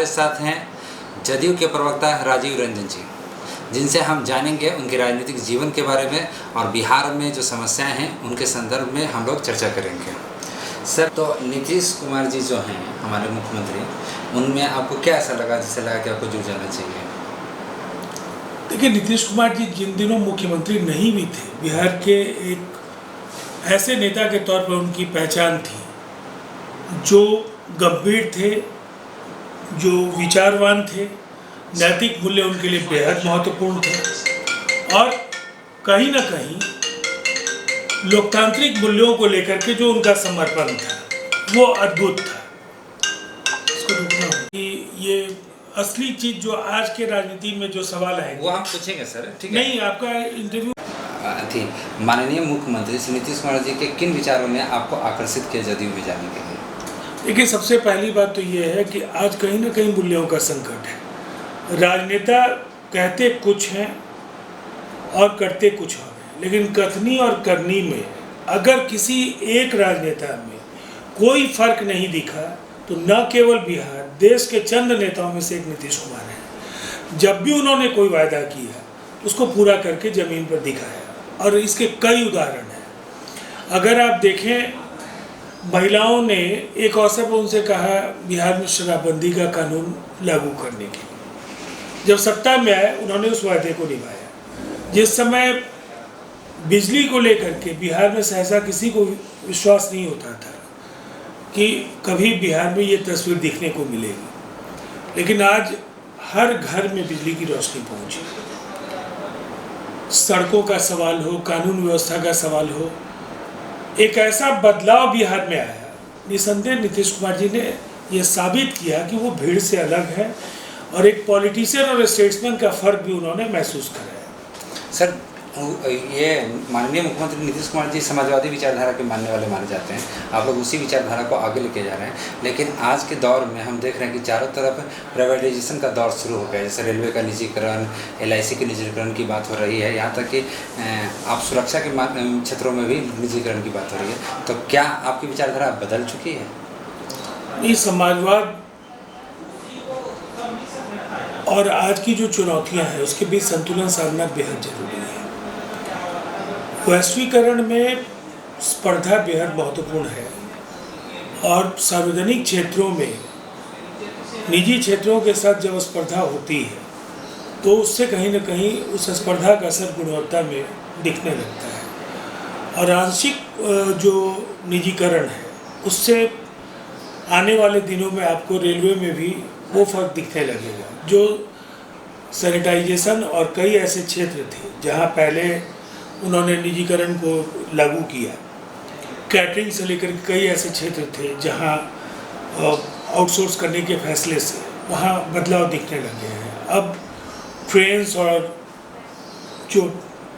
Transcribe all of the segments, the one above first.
हमारे साथ हैं जदयू के प्रवक्ता राजीव रंजन जी, जिनसे हम जानेंगे उनके राजनीतिक जीवन के बारे में और बिहार में जो समस्याएं हैं उनके संदर्भ में हम लोग चर्चा करेंगे। सर, तो नीतीश कुमार जी जो हैं हमारे मुख्यमंत्री, उनमें आपको क्या ऐसा लगा जिससे लगा कि आपको जुड़ जाना चाहिए? देखिए, नीतीश कुमार जी जिन दिनों मुख्यमंत्री नहीं भी थे, बिहार के एक ऐसे नेता के तौर पर उनकी पहचान थी जो गंभीर थे, जो विचारवान थे, नैतिक मूल्य उनके लिए बेहद महत्वपूर्ण थे और कहीं ना कहीं लोकतांत्रिक मूल्यों को लेकर के जो उनका समर्पण था वो अद्भुत था। इसको रोकना कि ये असली चीज जो आज के राजनीति में जो सवाल है वो हम पूछेंगे सर, ठीक है? नहीं, आपका इंटरव्यू थी। माननीय मुख्यमंत्री श्री नीतीश कुमार जी के किन विचारों ने आपको आकर्षित किया जदयू में जाने के लिए? देखिए, सबसे पहली बात तो ये है कि आज कहीं ना कहीं मूल्यों का संकट है। राजनेता कहते कुछ हैं और करते कुछ और हैं, लेकिन कथनी और करनी में अगर किसी एक राजनेता में कोई फर्क नहीं दिखा तो न केवल बिहार, देश के चंद नेताओं में से एक नीतीश कुमार है। जब भी उन्होंने कोई वायदा किया उसको पूरा करके ज़मीन पर दिखाया और इसके कई उदाहरण हैं। अगर आप देखें, महिलाओं ने एक अवसर पर उनसे कहा बिहार में शराबबंदी का कानून लागू करने के लिए, जब सत्ता में आए उन्होंने उस वायदे को निभाया। जिस समय बिजली को लेकर के बिहार में सहसा किसी को विश्वास नहीं होता था कि कभी बिहार में ये तस्वीर दिखने को मिलेगी, लेकिन आज हर घर में बिजली की रोशनी पहुंची। सड़कों का सवाल हो, कानून व्यवस्था का सवाल हो, एक ऐसा बदलाव बिहार में आया। निसंदेह नीतीश कुमार जी ने यह साबित किया कि वो भीड़ से अलग है और एक पॉलिटिशियन और स्टेट्समैन का फर्क भी उन्होंने महसूस कराया। सर, ये माननीय मुख्यमंत्री नीतीश कुमार जी समाजवादी विचारधारा के मानने वाले माने जाते हैं। आप लोग उसी विचारधारा को आगे लेके जा रहे हैं, लेकिन आज के दौर में हम देख रहे हैं कि चारों तरफ प्राइवेटाइजेशन का दौर शुरू हो गया है। जैसे रेलवे का निजीकरण, LIC के निजीकरण की बात हो रही है, यहाँ तक कि आप सुरक्षा के क्षेत्रों में भी निजीकरण की बात हो रही है। तो क्या आपकी विचारधारा बदल चुकी है? ये समाजवाद और आज की जो चुनौतियाँ हैं उसके बीच संतुलन साधना बेहद जरूरी है। वैश्वीकरण में स्पर्धा बेहद महत्वपूर्ण है और सार्वजनिक क्षेत्रों में निजी क्षेत्रों के साथ जब स्पर्धा होती है तो उससे कहीं ना कहीं उस स्पर्धा का असर गुणवत्ता में दिखने लगता है। और आंशिक जो निजीकरण है उससे आने वाले दिनों में आपको रेलवे में भी वो फर्क दिखने लगेगा। जो सैनिटाइजेशन और कई ऐसे क्षेत्र थे जहाँ पहले उन्होंने निजीकरण को लागू किया, कैटरिंग से लेकर कई ऐसे क्षेत्र थे जहाँ आउटसोर्स करने के फैसले से वहाँ बदलाव दिखने लगे हैं। अब ट्रेन्स और जो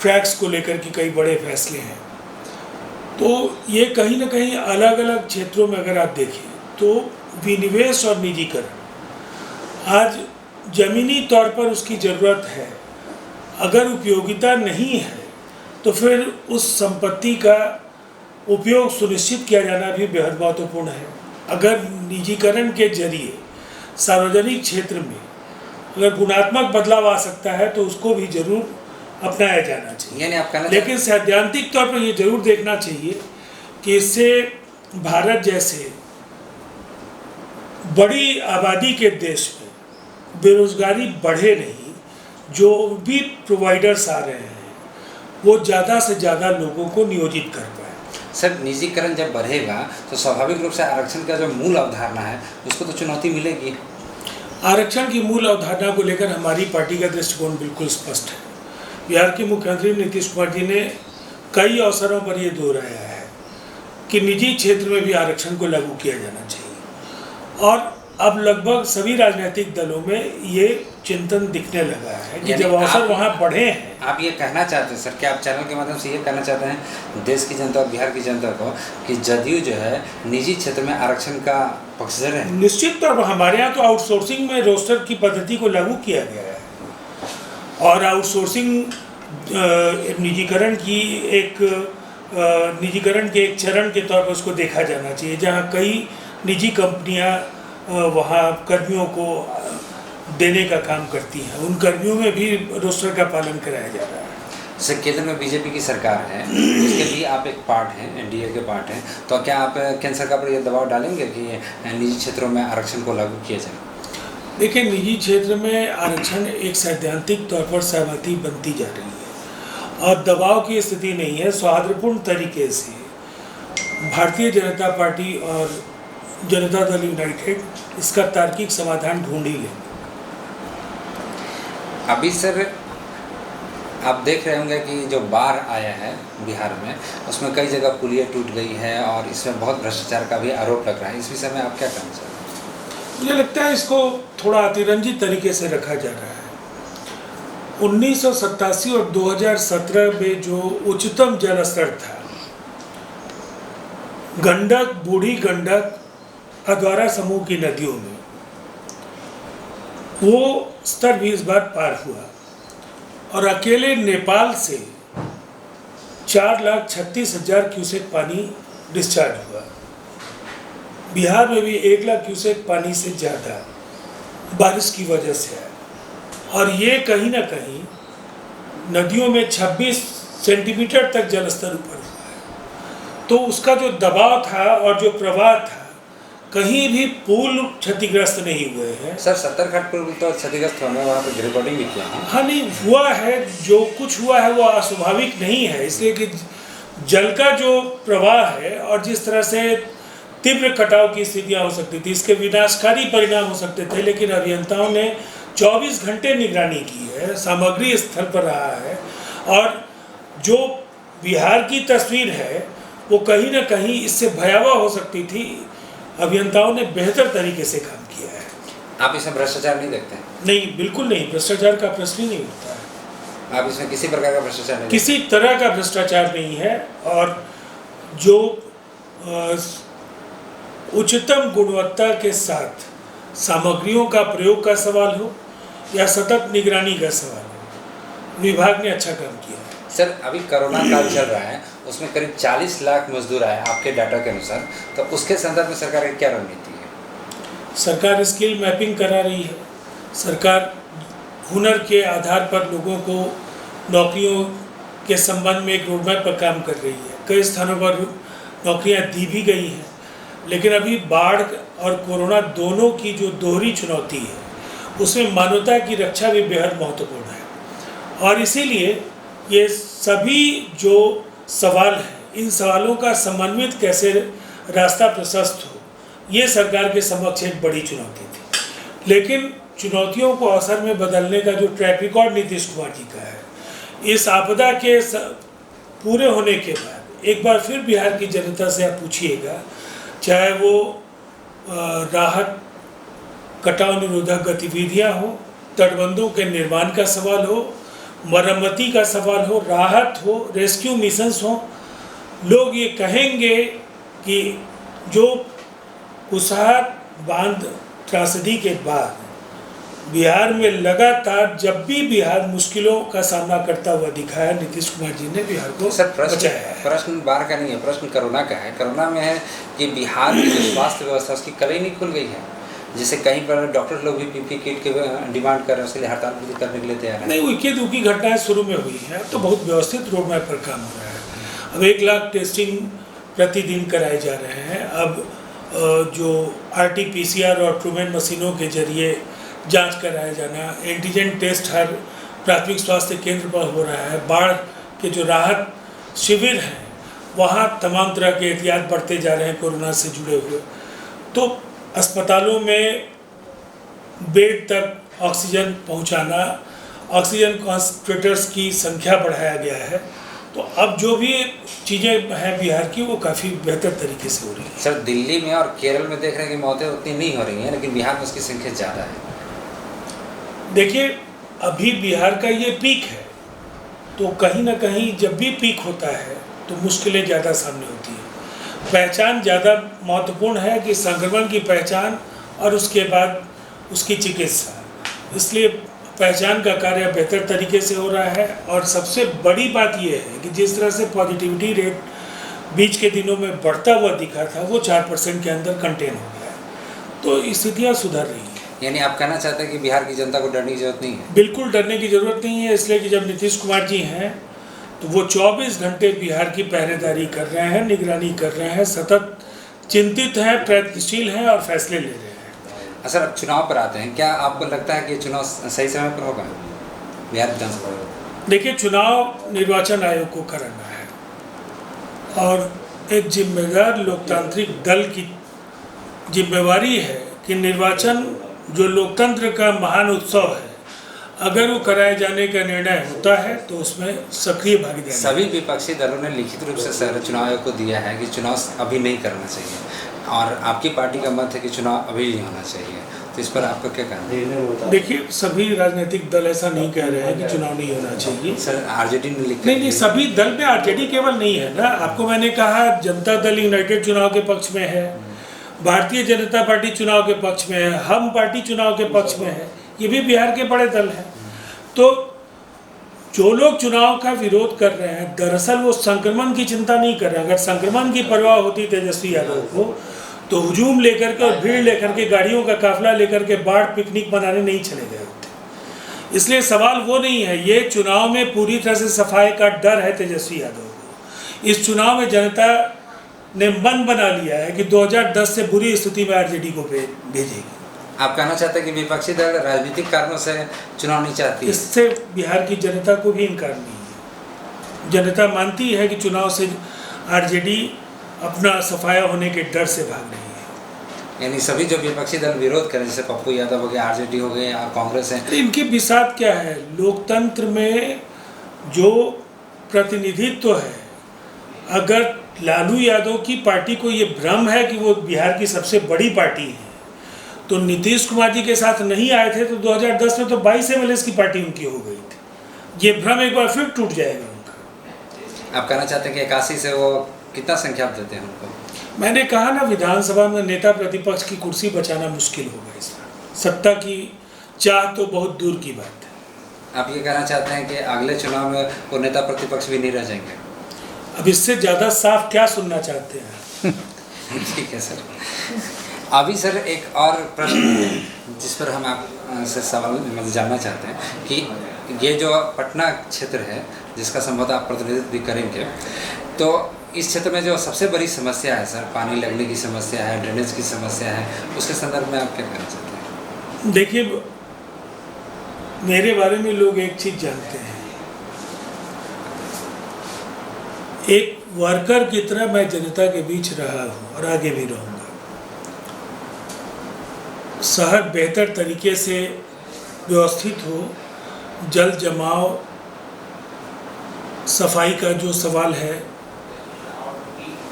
ट्रैक्स को लेकर के कई बड़े फैसले हैं। तो ये कहीं ना कहीं अलग अलग क्षेत्रों में अगर आप देखें तो विनिवेश और निजीकरण आज ज़मीनी तौर पर उसकी ज़रूरत है। अगर उपयोगिता नहीं है तो फिर उस संपत्ति का उपयोग सुनिश्चित किया जाना भी बेहद महत्वपूर्ण है। अगर निजीकरण के जरिए सार्वजनिक क्षेत्र में अगर गुणात्मक बदलाव आ सकता है तो उसको भी जरूर अपनाया जाना चाहिए। लेकिन सैद्धांतिक तौर पर ये जरूर देखना चाहिए कि इससे भारत जैसे बड़ी आबादी के देश में बेरोजगारी बढ़े नहीं। जो भी प्रोवाइडर्स आ रहे हैं वो ज़्यादा से ज़्यादा लोगों को नियोजित कर पाए। सर, निजीकरण जब बढ़ेगा तो स्वाभाविक रूप से आरक्षण का जो मूल अवधारणा है उसको तो चुनौती मिलेगी। आरक्षण की मूल अवधारणा को लेकर हमारी पार्टी का दृष्टिकोण बिल्कुल स्पष्ट है। बिहार के मुख्यमंत्री नीतीश कुमार जी ने कई अवसरों पर ये दोहराया है कि निजी क्षेत्र में भी आरक्षण को लागू किया जाना चाहिए और अब लगभग सभी राजनीतिक दलों में ये चिंतन दिखने लगा है कि जब अवसर वहाँ बढ़े हैं। आप ये कहना चाहते हैं सर, क्या आप चैनल के माध्यम से ये कहना चाहते हैं देश की जनता और बिहार की जनता को कि जदयू जो है निजी क्षेत्र में आरक्षण का पक्षधर है? निश्चित तौर पर हमारे यहाँ तो आउटसोर्सिंग में रोस्टर की पद्धति को लागू किया गया है और आउटसोर्सिंग निजीकरण के एक चरण के तौर पर उसको देखा जाना चाहिए, जहाँ कई निजी कंपनियां वहाँ कर्मियों को देने का काम करती हैं। उन कर्मियों में भी रोस्टर का पालन कराया जा रहा है। सर, केंद्र में बीजेपी की सरकार है, उसके भी आप एक पार्ट हैं, एनडीए के पार्ट हैं, तो क्या आप केंद्र सरकार पर यह दबाव डालेंगे कि निजी क्षेत्रों में आरक्षण को लागू किया जाए? देखिए, निजी क्षेत्र में आरक्षण एक सैद्धांतिक तौर पर सहमति बनती जा रही है और दबाव की स्थिति नहीं है। सौहार्दपूर्ण तरीके से भारतीय जनता पार्टी और जनता दल यूनाइटेड इसका तार्किक समाधान ढूंढ ही लेंगे। अभी सर आप देख रहे होंगे कि जो बाढ़ आया है बिहार में, उसमें कई जगह पुलिया टूट गई है और इसमें बहुत भ्रष्टाचार का भी आरोप लग रहा है। इस विषय में आप क्या कहना चाहते हैं? मुझे लगता है इसको थोड़ा अतिरंजी तरीके से रखा जा रहा है। 1987 और 2017 में जो उच्चतम जल स्तर था, गंडक, बूढ़ी गंडक, अधवारा समूह की नदियों में, वो स्तर भी इस बार पार हुआ और अकेले नेपाल से 4,36,000 क्यूसेक पानी डिस्चार्ज हुआ। बिहार में भी 1,00,000 क्यूसेक पानी से ज़्यादा बारिश की वजह से है और ये कहीं ना कहीं नदियों में 26 सेंटीमीटर तक जलस्तर ऊपर हुआ है। तो उसका जो दबाव था और जो प्रवाह था, कहीं भी पुल क्षतिग्रस्त नहीं हुए हैं। सर, 70 घाट पर तो क्षतिग्रस्त होने, वहाँ पर रिकॉर्डिंग भी किया है। हाँ, नहीं हुआ है, जो कुछ हुआ है वो अस्वाभाविक नहीं है, इसलिए कि जल का जो प्रवाह है और जिस तरह से तीव्र कटाव की स्थितियाँ हो सकती थी, इसके विनाशकारी परिणाम हो सकते थे, लेकिन अभियंताओं ने 24 घंटे निगरानी की है, सामग्री स्थल पर रहा है और जो बिहार की तस्वीर है वो कहीं ना कहीं इससे भयावह हो सकती थी। अभियंताओं ने बेहतर तरीके से काम किया है। आप इसमें भ्रष्टाचार नहीं देखते हैं? नहीं, बिल्कुल नहीं, भ्रष्टाचार का प्रश्न ही नहीं उठता है। आप इसमें किसी प्रकार का भ्रष्टाचार नहीं? किसी तरह का भ्रष्टाचार नहीं है और जो उच्चतम गुणवत्ता के साथ सामग्रियों का प्रयोग का सवाल हो या सतत निगरानी का सवाल हो, विभाग ने अच्छा काम किया है। सर, अभी कोरोना काल चल रहा है, उसमें करीब 40 लाख मजदूर आए आपके डाटा के अनुसार, तो उसके संदर्भ में सरकार की क्या रणनीति है? सरकार स्किल मैपिंग करा रही है। सरकार हुनर के आधार पर लोगों को नौकरियों के संबंध में एक रोडमैप पर काम कर रही है। कई स्थानों पर नौकरियां दी भी गई हैं, लेकिन अभी बाढ़ और कोरोना दोनों की जो दोहरी चुनौती है, उसमें मानवता की रक्षा भी बेहद महत्वपूर्ण है और इसीलिए ये सभी जो सवाल हैं, इन सवालों का समन्वित कैसे रास्ता प्रशस्त हो, ये सरकार के समक्ष एक बड़ी चुनौती थी। लेकिन चुनौतियों को अवसर में बदलने का जो ट्रैक रिकॉर्ड नीतीश कुमार जी का है, इस आपदा के पूरे होने के बाद एक बार फिर बिहार की जनता से आप पूछिएगा, चाहे वो राहत कटाव निरोधक गतिविधियाँ हो, तटबंधों के निर्माण का सवाल हो, मरम्मती का सवाल हो, राहत हो, रेस्क्यू मिशंस हो, लोग ये कहेंगे कि जो कुसहा बांध त्रासदी के बाद बिहार में लगातार जब भी बिहार मुश्किलों का सामना करता हुआ दिखा है, नीतीश कुमार जी ने बिहार को बचाया है। प्रश्न बाढ़ का नहीं है, प्रश्न कोरोना का है। कोरोना में है कि बिहार की जो स्वास्थ्य व्यवस्था उसकी कलई नहीं खुल गई है, जिससे कहीं पर डॉक्टर लोग भी पीपीई किट के डिमांड कर रहे हैं, उसके लिए हड़ताल भी करने के लिए तैयार है। नहीं, इक्की दुखी घटनाएं शुरू में हुई हैं, अब तो बहुत व्यवस्थित रोड मैप पर काम हो रहा है। अब 1 लाख टेस्टिंग प्रतिदिन कराए जा रहे हैं। अब जो RT-PCR और ट्रूमैन मशीनों के जरिए जांच कराया जाना, एंटीजन टेस्ट हर प्राथमिक स्वास्थ्य केंद्र पर हो रहा है। बाढ़ के जो राहत शिविर हैं, वहाँ तमाम तरह के एहतियात बढ़ते जा रहे हैं कोरोना से जुड़े हुए। तो अस्पतालों में बेड तक ऑक्सीजन पहुंचाना, ऑक्सीजन कॉन्सन्ट्रेटर्स की संख्या बढ़ाया गया है। तो अब जो भी चीज़ें हैं बिहार की, वो काफ़ी बेहतर तरीके से हो रही है। सर, दिल्ली में और केरल में देख रहे हैं कि मौतें उतनी नहीं हो रही हैं, लेकिन बिहार में उसकी संख्या ज़्यादा है। देखिए, अभी बिहार का ये पीक है, तो कहीं ना कहीं जब भी पीक होता है तो मुश्किलें ज़्यादा सामने होती हैं। पहचान ज़्यादा महत्वपूर्ण है कि संक्रमण की पहचान और उसके बाद उसकी चिकित्सा, इसलिए पहचान का कार्य बेहतर तरीके से हो रहा है। और सबसे बड़ी बात यह है कि जिस तरह से पॉजिटिविटी रेट बीच के दिनों में बढ़ता हुआ दिखा था, वो 4% के अंदर कंटेन हो गया है। तो स्थितियाँ सुधर रही हैं। यानी आप कहना चाहते हैं कि बिहार की जनता को डरने की जरूरत नहीं है? बिल्कुल डरने की ज़रूरत नहीं है, इसलिए कि जब नीतीश कुमार जी हैं तो वो 24 घंटे बिहार की पहरेदारी कर रहे हैं, निगरानी कर रहे हैं, सतत चिंतित हैं, प्रयत्नशील हैं और फैसले ले रहे हैं। सर अब चुनाव पर आते हैं, क्या आपको लगता है कि चुनाव सही समय पर होगा बिहार विधानसभा में? देखिए, चुनाव निर्वाचन आयोग को कराना है और एक जिम्मेदार लोकतांत्रिक दल की जिम्मेवारी है कि निर्वाचन जो लोकतंत्र का महान उत्सव है, अगर वो कराए जाने का निर्णय होता है तो उसमें सक्रिय भागीदारी। सभी विपक्षी दलों ने लिखित रूप से सर चुनाव आयोग को दिया है कि चुनाव अभी नहीं करना चाहिए और आपकी पार्टी का मत है कि चुनाव अभी नहीं होना चाहिए, तो इस पर आपका क्या कहना है? देखिए, सभी राजनीतिक दल ऐसा नहीं कह रहे हैं कि चुनाव नहीं होना चाहिए। सर आरजेडी ने लिखा नहीं, सभी दल में आरजेडी केवल नहीं है ना। आपको मैंने कहा जनता दल यूनाइटेड चुनाव के पक्ष में है, भारतीय जनता पार्टी चुनाव के पक्ष में है, हम पार्टी चुनाव के पक्ष में है, ये भी बिहार के बड़े दल हैं। तो जो लोग चुनाव का विरोध कर रहे हैं, दरअसल वो संक्रमण की चिंता नहीं कर रहे हैं। अगर संक्रमण की परवाह होती तेजस्वी यादव को तो हुजूम लेकर के और भीड़ लेकर के, गाड़ियों का काफिला लेकर के बाढ़ पिकनिक मनाने नहीं चले गए होते। इसलिए सवाल वो नहीं है, ये चुनाव में पूरी तरह से सफाई का डर है तेजस्वी यादव को। इस चुनाव में जनता ने मन बना लिया है कि 2010 से बुरी स्थिति में आरजेडी को भेजेगी। आप कहना चाहते हैं कि विपक्षी दल राजनीतिक कारणों से चुनाव नहीं चाहती? इससे बिहार की जनता को भी इनकार नहीं है। जनता मानती है कि चुनाव से आरजेडी अपना सफाया होने के डर से भाग रही है। यानी सभी जो विपक्षी दल विरोध करें, जैसे पप्पू यादव हो गए, आरजेडी हो गए, कांग्रेस है, तो इनकी बिसात क्या है? लोकतंत्र में जो प्रतिनिधित्व है, अगर लालू यादव की पार्टी को ये भ्रम है कि वो बिहार की सबसे बड़ी पार्टी है, तो नीतीश कुमार जी के साथ नहीं आए थे तो 2010 में तो 22 एमएलए की पार्टी उनकी हो गई थी। ये भ्रम एक बार फिर टूट जाएगा उनका। आप कहना चाहते हैं कि 81 से वो कितना संख्या देते हैं उनको? मैंने कहा ना, विधानसभा में नेता प्रतिपक्ष की कुर्सी बचाना मुश्किल होगा इस बार। सत्ता की चाह तो बहुत दूर की बात है। आप ये कहना चाहते हैं कि अगले चुनाव में वो नेता प्रतिपक्ष भी नहीं रह जाएंगे? अब इससे ज़्यादा साफ क्या सुनना चाहते हैं? ठीक है सर। अभी सर एक और प्रश्न है जिस पर हम आपसे सवाल जानना चाहते हैं कि ये जो पटना क्षेत्र है जिसका संभवतः आप प्रतिनिधित्व भी करेंगे, तो इस क्षेत्र में जो सबसे बड़ी समस्या है सर, पानी लगने की समस्या है, ड्रेनेज की समस्या है, उसके संदर्भ में आप क्या कहना चाहते हैं? देखिए, मेरे बारे में लोग एक चीज़ जानते हैं, एक वर्कर की तरह मैं जनता के बीच रहा हूँ और आगे भी रहूँगा। शहर बेहतर तरीके से व्यवस्थित हो, जल जमाव, सफाई का जो सवाल है,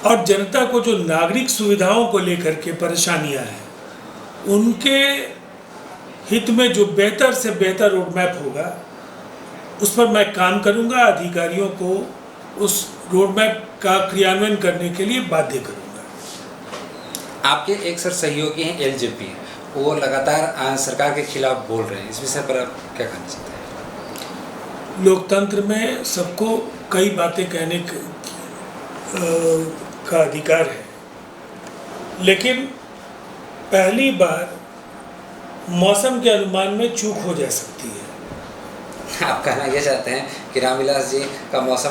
और जनता को जो नागरिक सुविधाओं को लेकर के परेशानियां हैं, उनके हित में जो बेहतर से बेहतर रोड मैप होगा उस पर मैं काम करूंगा। अधिकारियों को उस रोड मैप का क्रियान्वयन करने के लिए बाध्य करूंगा। आपके एक सर सहयोगी हैं एलजेपी, वो लगातार सरकार के खिलाफ बोल रहे हैं, इस विषय पर आप क्या कहना चाहते हैं? लोकतंत्र में सबको कई बातें कहने का अधिकार है, लेकिन पहली बार मौसम के अनुमान में चूक हो जा सकती है। आप कहना ये चाहते हैं कि रामविलास जी का मौसम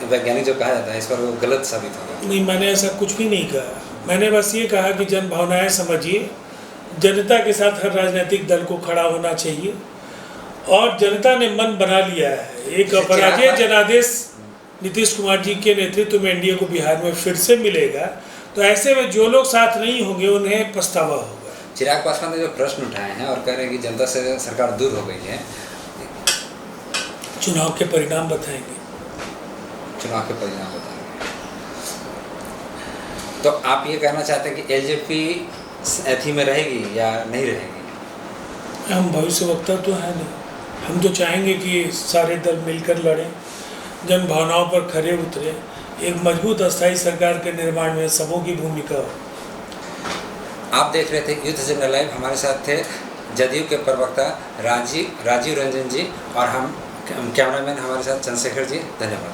वैज्ञानिक जो कहा जाता है, इस पर वो गलत साबित होगा? नहीं, मैंने ऐसा कुछ भी नहीं कहा। मैंने बस ये कहा कि जन भावनाएं समझिए, जनता के साथ हर राजनीतिक दल को खड़ा होना चाहिए, और जनता ने मन बना लिया है। एक अपराजय जनादेश नीतीश कुमार जी के नेतृत्व में एनडीए को बिहार में फिर से मिलेगा, तो ऐसे में जो लोग साथ नहीं होंगे उन्हें पछतावा होगा। चिराग पासवान ने जो प्रश्न उठाए हैं और कह रहे हैं कि जनता से सरकार दूर हो गई है, चुनाव के परिणाम बताएंगे। चुनाव के परिणाम बताएंगे। तो आप ये कहना चाहते हैं कि एलजेपी एथी में रहेगी या नहीं रहेगी? हम भविष्यवक्ता तो है नहीं, हम तो चाहेंगे कि सारे दल मिलकर लड़ें, जन भावनाओं पर खरे उतरे, एक मजबूत अस्थायी सरकार के निर्माण में सबों की भूमिका हो। आप देख रहे थे यूथ एजेंडा लाइव, हमारे साथ थे जदयू के प्रवक्ता राजीव रंजन जी और हम कैमरामैन हमारे साथ चंद्रशेखर जी। धन्यवाद।